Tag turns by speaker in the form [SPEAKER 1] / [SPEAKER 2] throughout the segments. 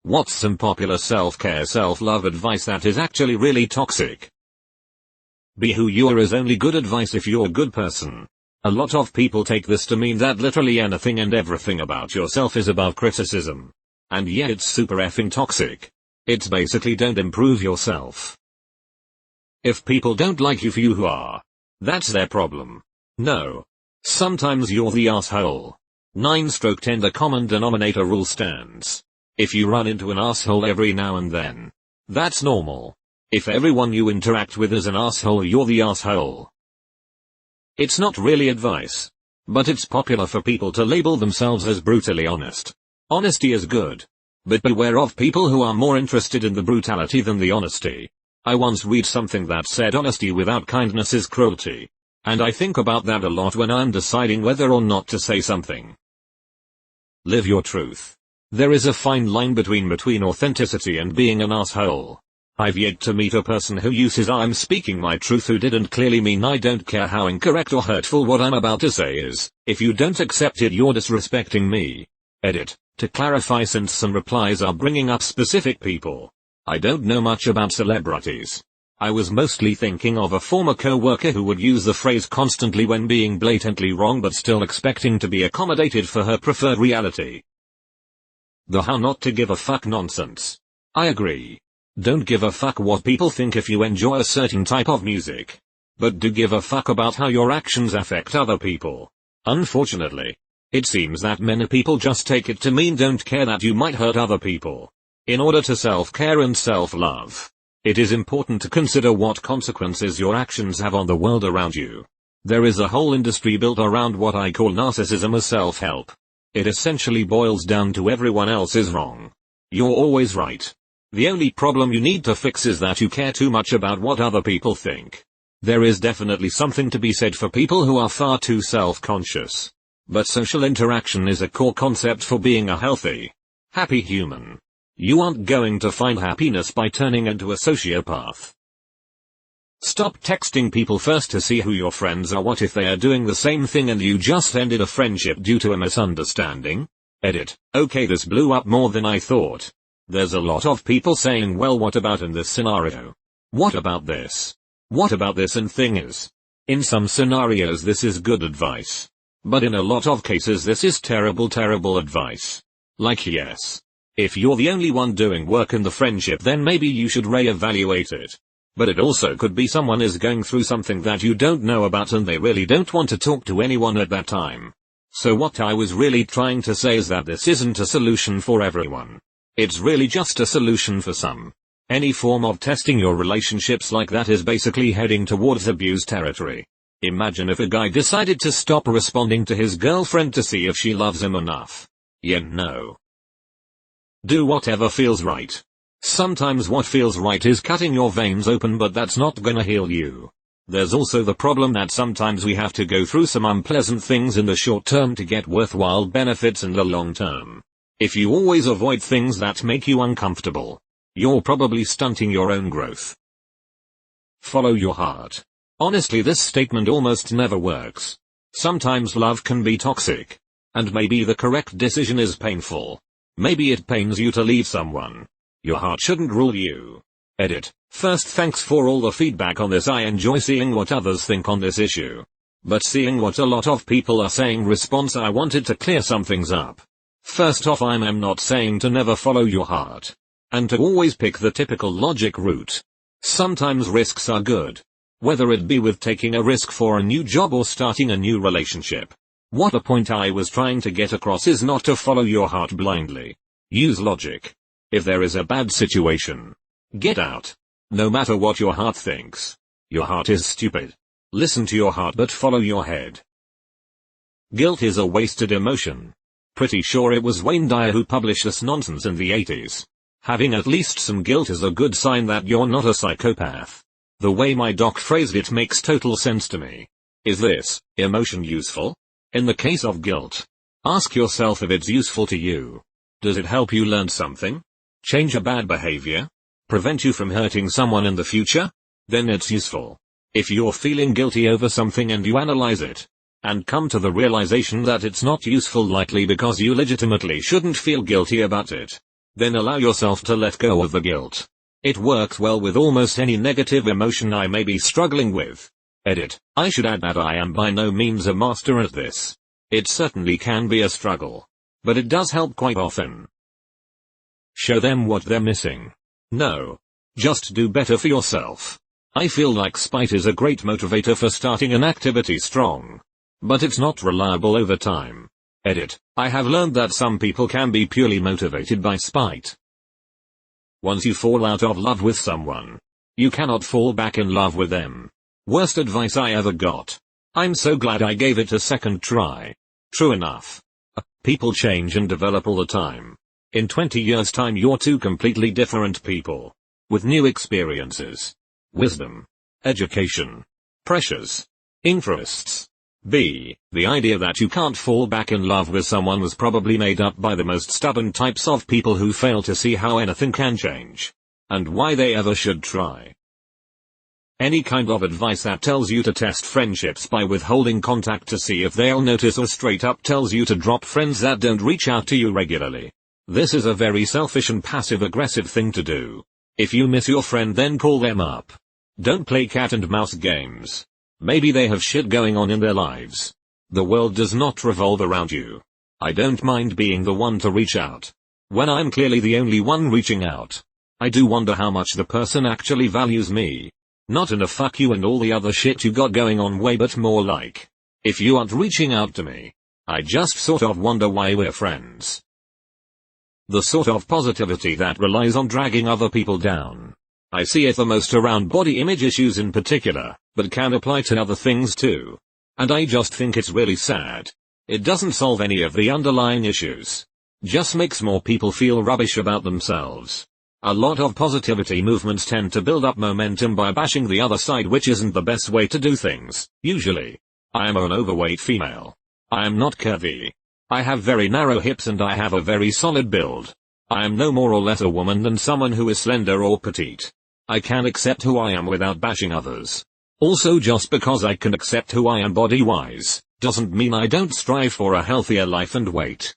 [SPEAKER 1] What's some popular self-care self-love advice that is actually really toxic? Be who you are is only good advice if you're a good person. A lot of people take this to mean that literally anything and everything about yourself is above criticism. And yeah, it's super effing toxic. It's basically don't improve yourself. If people don't like you for you who are, that's their problem. No. Sometimes you're the asshole. 9/10 The common denominator rule stands. If you run into an asshole every now and then, that's normal. If everyone you interact with is an asshole, you're the asshole. It's not really advice, but it's popular for people to label themselves as brutally honest. Honesty is good, but beware of people who are more interested in the brutality than the honesty. I once read something that said honesty without kindness is cruelty. And I think about that a lot when I'm deciding whether or not to say something. Live your truth. There is a fine line between authenticity and being an asshole. I've yet to meet a person who uses "I'm speaking my truth" who didn't clearly mean I don't care how incorrect or hurtful what I'm about to say is. If you don't accept it, you're disrespecting me. Edit. To clarify, since some replies are bringing up specific people, I don't know much about celebrities. I was mostly thinking of a former co-worker who would use the phrase constantly when being blatantly wrong but still expecting to be accommodated for her preferred reality. The how not to give a fuck nonsense. I agree. Don't give a fuck what people think if you enjoy a certain type of music. But do give a fuck about how your actions affect other people. Unfortunately, it seems that many people just take it to mean don't care that you might hurt other people. In order to self-care and self-love, it is important to consider what consequences your actions have on the world around you. There is a whole industry built around what I call narcissism as self-help. It essentially boils down to everyone else is wrong. You're always right. The only problem you need to fix is that you care too much about what other people think. There is definitely something to be said for people who are far too self-conscious. But social interaction is a core concept for being a healthy, happy human. You aren't going to find happiness by turning into a sociopath. Stop texting people first to see who your friends are. What if they are doing the same thing and you just ended a friendship due to a misunderstanding? Edit. Okay, this blew up more than I thought. There's a lot of people saying, well, what about in this scenario? What about this? What about this? And thing is, in some scenarios this is good advice. But in a lot of cases this is terrible advice. Like, yes. If you're the only one doing work in the friendship, then maybe you should reevaluate it. But it also could be someone is going through something that you don't know about and they really don't want to talk to anyone at that time. So what I was really trying to say is that this isn't a solution for everyone. It's really just a solution for some. Any form of testing your relationships like that is basically heading towards abuse territory. Imagine if a guy decided to stop responding to his girlfriend to see if she loves him enough. Yeah, no. Do whatever feels right. Sometimes what feels right is cutting your veins open, but that's not gonna heal you. There's also the problem that sometimes we have to go through some unpleasant things in the short term to get worthwhile benefits in the long term. If you always avoid things that make you uncomfortable, you're probably stunting your own growth. Follow your heart. Honestly, this statement almost never works. Sometimes love can be toxic. And maybe the correct decision is painful. Maybe it pains you to leave someone. Your heart shouldn't rule you. Edit. First, thanks for all the feedback on this. I enjoy seeing what others think on this issue. But seeing what a lot of people are saying, response, I wanted to clear some things up. First off, I'm not saying to never follow your heart. And to always pick the typical logic route. Sometimes risks are good. Whether it be with taking a risk for a new job or starting a new relationship. What the point I was trying to get across is not to follow your heart blindly. Use logic. If there is a bad situation, get out. No matter what your heart thinks. Your heart is stupid. Listen to your heart but follow your head. Guilt is a wasted emotion. Pretty sure it was Wayne Dyer who published this nonsense in the 80s. Having at least some guilt is a good sign that you're not a psychopath. The way my doc phrased it makes total sense to me. Is this emotion useful? In the case of guilt, ask yourself if it's useful to you. Does it help you learn something? Change a bad behavior? Prevent you from hurting someone in the future? Then it's useful. If you're feeling guilty over something and you analyze it, and come to the realization that it's not useful, likely because you legitimately shouldn't feel guilty about it, Then allow yourself to let go of the guilt. It works well with almost any negative emotion I may be struggling with. Edit. I should add that I am by no means a master at this. It certainly can be a struggle. But it does help quite often. Show them what they're missing. No. Just do better for yourself. I feel like spite is a great motivator for starting an activity strong. But it's not reliable over time. Edit. I have learned that some people can be purely motivated by spite. Once you fall out of love with someone, you cannot fall back in love with them. Worst advice I ever got. I'm so glad I gave it a second try. True enough. People change and develop all the time. In 20 years' time you're two completely different people. With new experiences. Wisdom. Education. Pressures. Interests. B. The idea that you can't fall back in love with someone was probably made up by the most stubborn types of people who fail to see how anything can change. And why they ever should try. Any kind of advice that tells you to test friendships by withholding contact to see if they'll notice or straight up tells you to drop friends that don't reach out to you regularly. This is a very selfish and passive-aggressive thing to do. If you miss your friend then call them up. Don't play cat and mouse games. Maybe they have shit going on in their lives. The world does not revolve around you. I don't mind being the one to reach out. When I'm clearly the only one reaching out. I do wonder how much the person actually values me. Not in a fuck you and all the other shit you got going on way, but more like, if you aren't reaching out to me, I just sort of wonder why we're friends. The sort of positivity that relies on dragging other people down. I see it the most around body image issues in particular, but can apply to other things too. And I just think it's really sad. It doesn't solve any of the underlying issues. Just makes more people feel rubbish about themselves. A lot of positivity movements tend to build up momentum by bashing the other side, which isn't the best way to do things, usually. I am an overweight female. I am not curvy. I have very narrow hips and I have a very solid build. I am no more or less a woman than someone who is slender or petite. I can accept who I am without bashing others. Also, just because I can accept who I am body-wise, doesn't mean I don't strive for a healthier life and weight.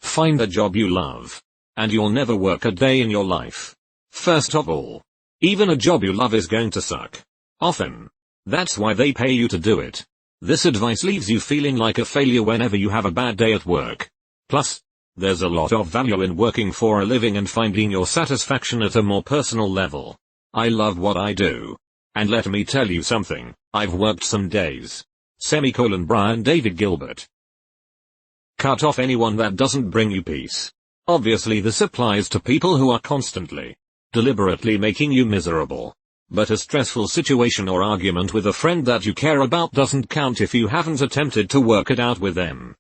[SPEAKER 1] Find a job you love. And you'll never work a day in your life. First of all, even a job you love is going to suck. Often. That's why they pay you to do it. This advice leaves you feeling like a failure whenever you have a bad day at work. Plus, there's a lot of value in working for a living and finding your satisfaction at a more personal level. I love what I do. And let me tell you something, I've worked some days. Brian David Gilbert. Cut off anyone that doesn't bring you peace. Obviously this applies to people who are constantly, deliberately making you miserable. But a stressful situation or argument with a friend that you care about doesn't count if you haven't attempted to work it out with them.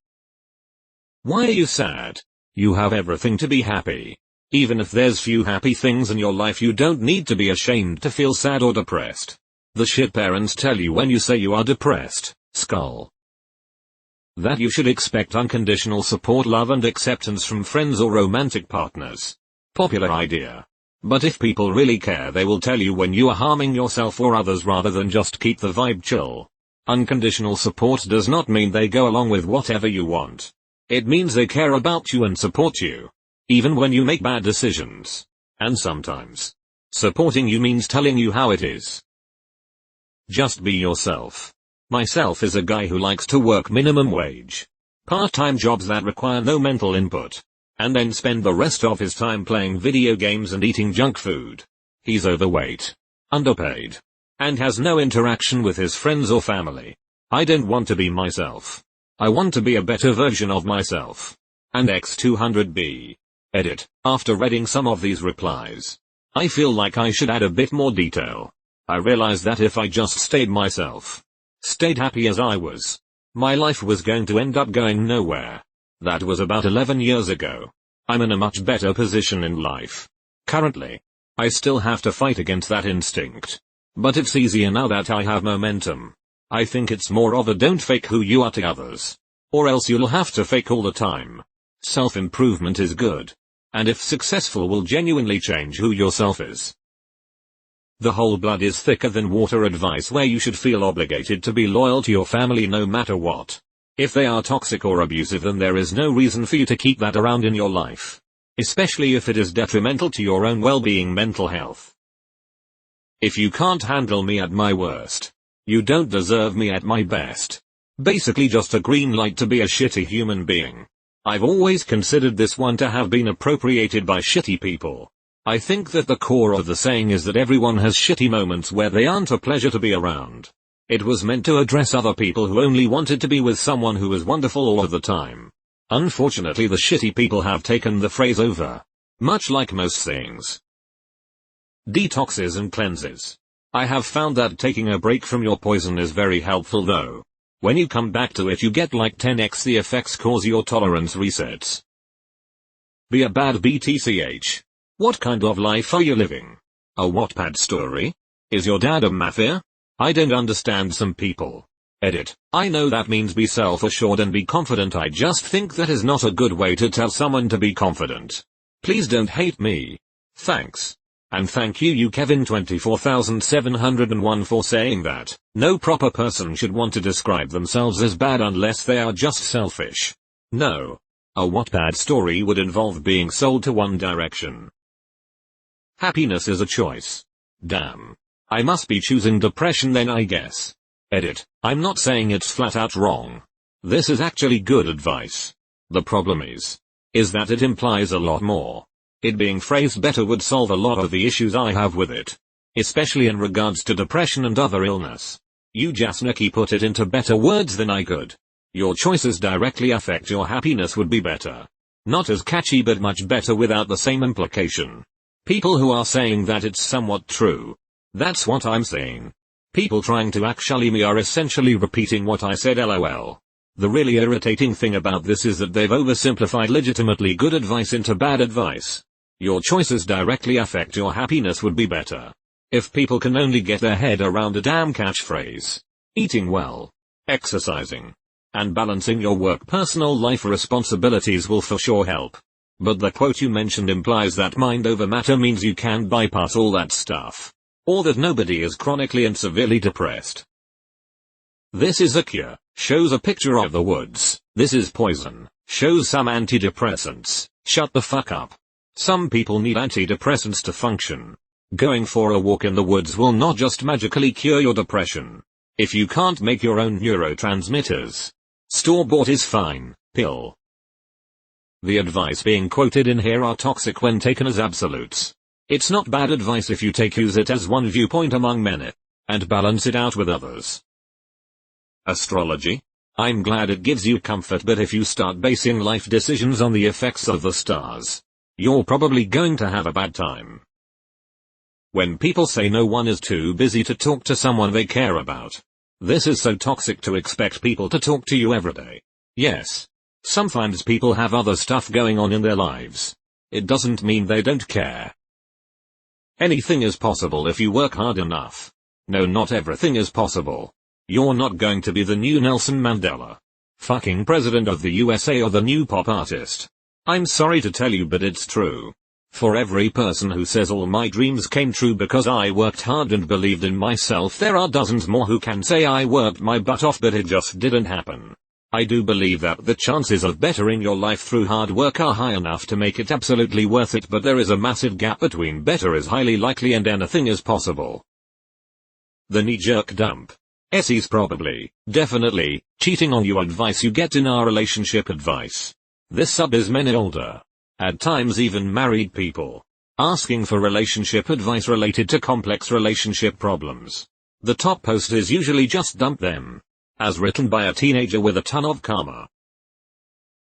[SPEAKER 1] Why are you sad? You have everything to be happy. Even if there's few happy things in your life, you don't need to be ashamed to feel sad or depressed. The shit parents tell you when you say you are depressed, skull. That you should expect unconditional support, love and acceptance from friends or romantic partners. Popular idea. But if people really care, they will tell you when you are harming yourself or others rather than just keep the vibe chill. Unconditional support does not mean they go along with whatever you want. It means they care about you and support you. Even when you make bad decisions. And sometimes, supporting you means telling you how it is. Just be yourself. Myself is a guy who likes to work minimum wage. Part-time jobs that require no mental input. And then spend the rest of his time playing video games and eating junk food. He's overweight. Underpaid. And has no interaction with his friends or family. I don't want to be myself. I want to be a better version of myself. And X200B. Edit. After reading some of these replies, I feel like I should add a bit more detail. I realized that if I just stayed myself, stayed happy as I was, my life was going to end up going nowhere. That was about 11 years ago. I'm in a much better position in life. Currently, I still have to fight against that instinct. But it's easier now that I have momentum. I think it's more of a don't fake who you are to others. Or else you'll have to fake all the time. Self-improvement is good. And if successful, will genuinely change who yourself is. The whole blood is thicker than water advice, where you should feel obligated to be loyal to your family no matter what. If they are toxic or abusive, then there is no reason for you to keep that around in your life. especially if it is detrimental to your own well-being, mental health. If you can't handle me at my worst, you don't deserve me at my best. Basically just a green light to be a shitty human being. I've always considered this one to have been appropriated by shitty people. I think that the core of the saying is that everyone has shitty moments where they aren't a pleasure to be around. It was meant to address other people who only wanted to be with someone who was wonderful all of the time. Unfortunately, the shitty people have taken the phrase over. Much like most things. Detoxes and cleanses. I have found that taking a break from your poison is very helpful though. When you come back to it you get like 10x the effects cause your tolerance resets. Be a bad BTCH. What kind of life are you living? A Wattpad story? Is your dad a mafia? I don't understand some people. Edit. I know that means be self-assured and be confident. I just think that is not a good way to tell someone to be confident. Please don't hate me. Thanks. And thank you Kevin 24701 for saying that. No proper person should want to describe themselves as bad unless they are just selfish. No. A Wattpad story would involve being sold to One Direction. Happiness is a choice. Damn. I must be choosing depression then I guess. Edit. I'm not saying it's flat out wrong. This is actually good advice. The problem is that it implies a lot more. It being phrased better would solve a lot of the issues I have with it. Especially in regards to depression and other illness. You Jasniki put it into better words than I could. Your choices directly affect your happiness would be better. Not as catchy but much better without the same implication. People who are saying that it's somewhat true. That's what I'm saying. People trying to actually me are essentially repeating what I said lol. The really irritating thing about this is that they've oversimplified legitimately good advice into bad advice. Your choices directly affect your happiness would be better. If people can only get their head around a damn catchphrase. Eating well, exercising, and balancing your work-personal life responsibilities will for sure help. But the quote you mentioned implies that mind over matter means you can bypass all that stuff. Or that nobody is chronically and severely depressed. This is a cure. Shows a picture of the woods. This is poison. Shows some antidepressants. Shut the fuck up. Some people need antidepressants to function. Going for a walk in the woods will not just magically cure your depression. If you can't make your own neurotransmitters, store-bought is fine. Pill. The advice being quoted in here are toxic when taken as absolutes. It's not bad advice if you use it as one viewpoint among many, and balance it out with others. Astrology? I'm glad it gives you comfort, but if you start basing life decisions on the effects of the stars, you're probably going to have a bad time. When people say no one is too busy to talk to someone they care about. This is so toxic to expect people to talk to you every day. Yes. Sometimes people have other stuff going on in their lives. It doesn't mean they don't care. Anything is possible if you work hard enough. No, not everything is possible. You're not going to be the new Nelson Mandela, fucking president of the USA or the new pop artist. I'm sorry to tell you, but it's true. For every person who says all my dreams came true because I worked hard and believed in myself, there are dozens more who can say I worked my butt off but it just didn't happen. I do believe that the chances of bettering your life through hard work are high enough to make it absolutely worth it, but there is a massive gap between better is highly likely and anything is possible. The knee-jerk dump. Essie's probably, definitely, cheating on you advice you get in our relationship advice. This sub is many older, at times even married people, asking for relationship advice related to complex relationship problems. The top post is usually just dump them. As written by a teenager with a ton of karma.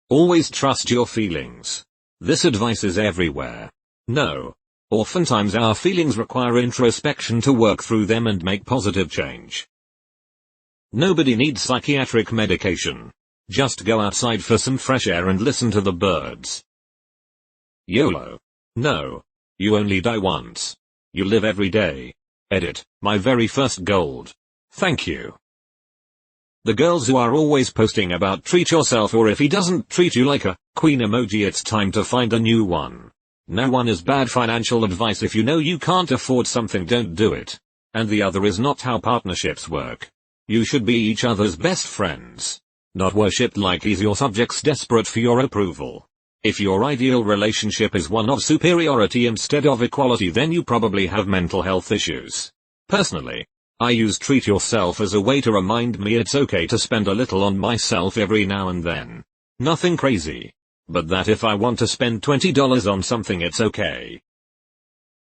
[SPEAKER 1] Always trust your feelings. This advice is everywhere. No. Oftentimes our feelings require introspection to work through them and make positive change. Nobody needs psychiatric medication. Just go outside for some fresh air and listen to the birds. YOLO. No. You only die once. You live every day. Edit. My very first gold. Thank you. The girls who are always posting about treat yourself or if he doesn't treat you like a queen emoji, it's time to find a new one. No one is bad financial advice. If you know you can't afford something, don't do it. And the other is not how partnerships work. You should be each other's best friends. Not worshipped like he's your subjects desperate for your approval. If your ideal relationship is one of superiority instead of equality, then you probably have mental health issues. Personally, I use treat yourself as a way to remind me it's okay to spend a little on myself every now and then. Nothing crazy. But that if I want to spend $20 on something, it's okay.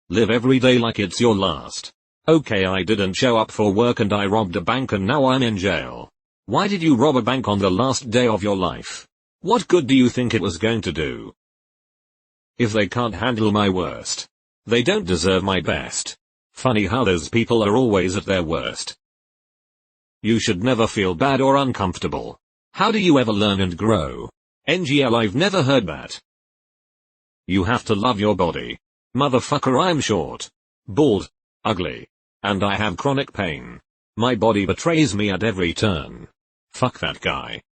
[SPEAKER 1] Live every day like it's your last. Okay, I didn't show up for work and I robbed a bank and now I'm in jail. Why did you rob a bank on the last day of your life? What good do you think it was going to do? If they can't handle my worst, they don't deserve my best. Funny how those people are always at their worst. You should never feel bad or uncomfortable. How do you ever learn and grow? NGL, I've never heard that. You have to love your body. Motherfucker, I'm short, bald, ugly, and I have chronic pain. My body betrays me at every turn. Fuck that guy.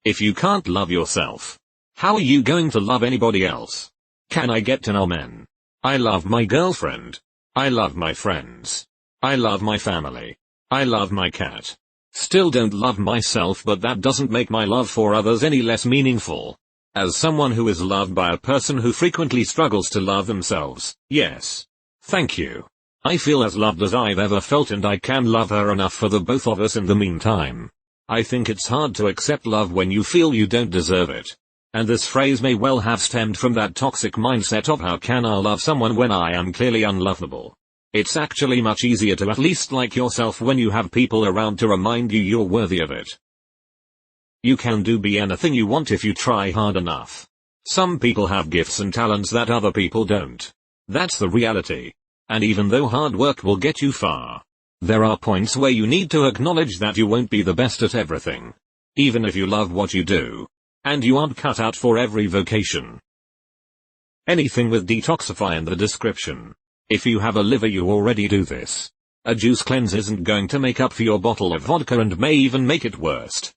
[SPEAKER 1] If you can't love yourself, how are you going to love anybody else? Can I get to know men? I love my girlfriend. I love my friends. I love my family. I love my cat. Still don't love myself, but that doesn't make my love for others any less meaningful. As someone who is loved by a person who frequently struggles to love themselves, yes. Thank you. I feel as loved as I've ever felt, and I can love her enough for the both of us in the meantime. I think it's hard to accept love when you feel you don't deserve it. And this phrase may well have stemmed from that toxic mindset of how can I love someone when I am clearly unlovable. It's actually much easier to at least like yourself when you have people around to remind you you're worthy of it. You can be anything you want if you try hard enough. Some people have gifts and talents that other people don't. That's the reality. And even though hard work will get you far, there are points where you need to acknowledge that you won't be the best at everything. Even if you love what you do. And you aren't cut out for every vocation. Anything with detoxify in the description. If you have a liver, you already do this. A juice cleanse isn't going to make up for your bottle of vodka and may even make it worse.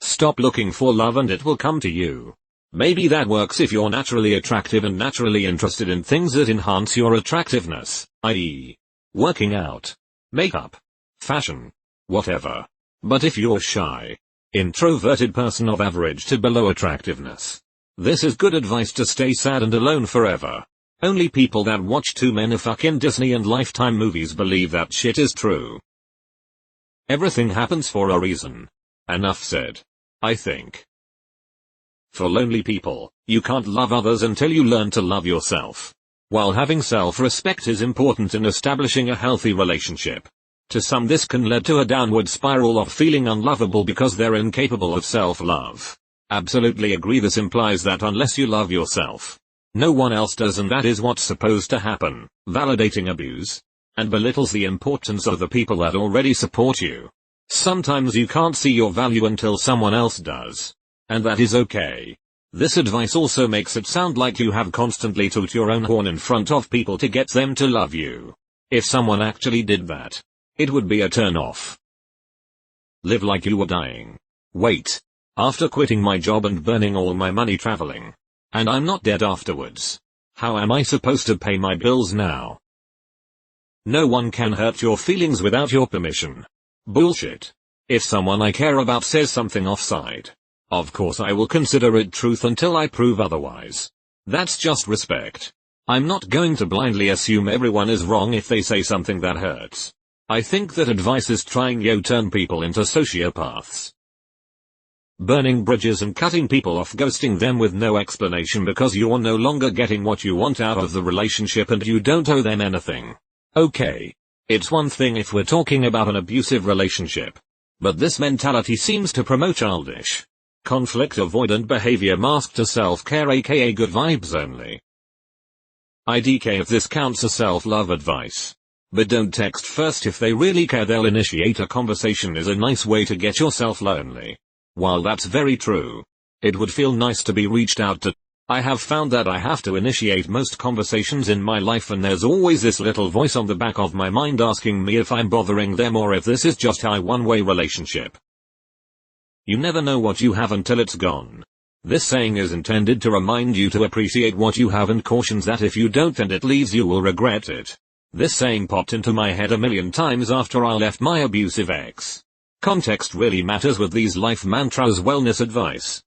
[SPEAKER 1] Stop looking for love and it will come to you. Maybe that works if you're naturally attractive and naturally interested in things that enhance your attractiveness, i.e., working out, makeup, fashion, whatever. But if you're shy, introverted person of average to below attractiveness, this is good advice to stay sad and alone forever. Only people that watch too many fucking Disney and Lifetime movies believe that shit is true. Everything happens for a reason. Enough said. I think. For lonely people, you can't love others until you learn to love yourself. While having self-respect is important in establishing a healthy relationship, to some this can lead to a downward spiral of feeling unlovable because they're incapable of self-love. Absolutely agree. This implies that unless you love yourself, no one else does, and that is what's supposed to happen, validating abuse, and belittles the importance of the people that already support you. Sometimes you can't see your value until someone else does. And that is okay. This advice also makes it sound like you have constantly toot your own horn in front of people to get them to love you. If someone actually did that, it would be a turn off. Live like you were dying. Wait. After quitting my job and burning all my money traveling, and I'm not dead afterwards, how am I supposed to pay my bills now? No one can hurt your feelings without your permission. Bullshit. If someone I care about says something offside, of course I will consider it truth until I prove otherwise. That's just respect. I'm not going to blindly assume everyone is wrong if they say something that hurts. I think that advice is trying to turn people into sociopaths. Burning bridges and cutting people off, ghosting them with no explanation because you're no longer getting what you want out of the relationship and you don't owe them anything. Okay. It's one thing if we're talking about an abusive relationship. But this mentality seems to promote childish, conflict avoidant behavior masked as self-care, aka good vibes only. IDK if this counts as self-love advice. But don't text first. If they really care, they'll initiate a conversation is a nice way to get yourself lonely. While that's very true, it would feel nice to be reached out to. I have found that I have to initiate most conversations in my life, and there's always this little voice on the back of my mind asking me if I'm bothering them or if this is just a one-way relationship. You never know what you have until it's gone. This saying is intended to remind you to appreciate what you have and cautions that if you don't and it leaves, you will regret it. This saying popped into my head a million times after I left my abusive ex. Context really matters with these life mantras. Wellness advice.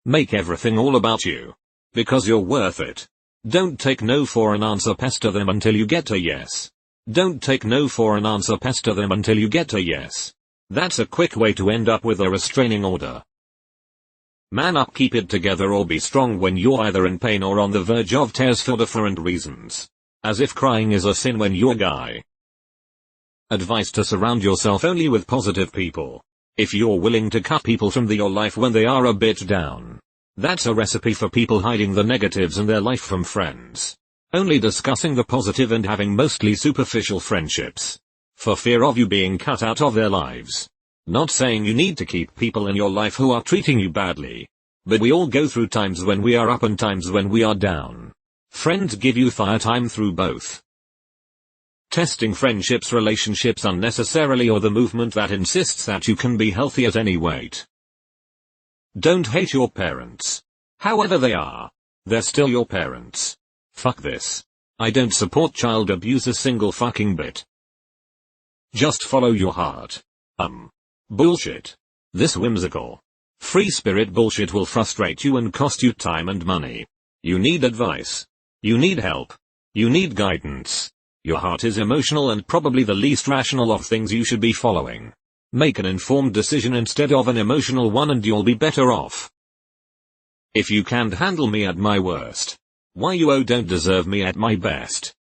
[SPEAKER 1] Make everything all about you. Because you're worth it. Don't take no for an answer, pester them until you get a yes. Don't take no for an answer, pester them until you get a yes. That's a quick way to end up with a restraining order. Man up, keep it together, or be strong when you're either in pain or on the verge of tears for different reasons. As if crying is a sin when you're a guy. Advice to surround yourself only with positive people. If you're willing to cut people from your life when they are a bit down. That's a recipe for people hiding the negatives in their life from friends. Only discussing the positive and having mostly superficial friendships. For fear of you being cut out of their lives. Not saying you need to keep people in your life who are treating you badly. But we all go through times when we are up and times when we are down. Friends give you fire time through both. Testing friendships, relationships unnecessarily, or the movement that insists that you can be healthy at any weight. Don't hate your parents. However they are. They're still your parents. Fuck this. I don't support child abuse a single fucking bit. Just follow your heart. Bullshit. This whimsical, free spirit bullshit will frustrate you and cost you time and money. You need advice. You need help. You need guidance. Your heart is emotional and probably the least rational of things you should be following. Make an informed decision instead of an emotional one and you'll be better off. If you can't handle me at my worst, why you don't deserve me at my best.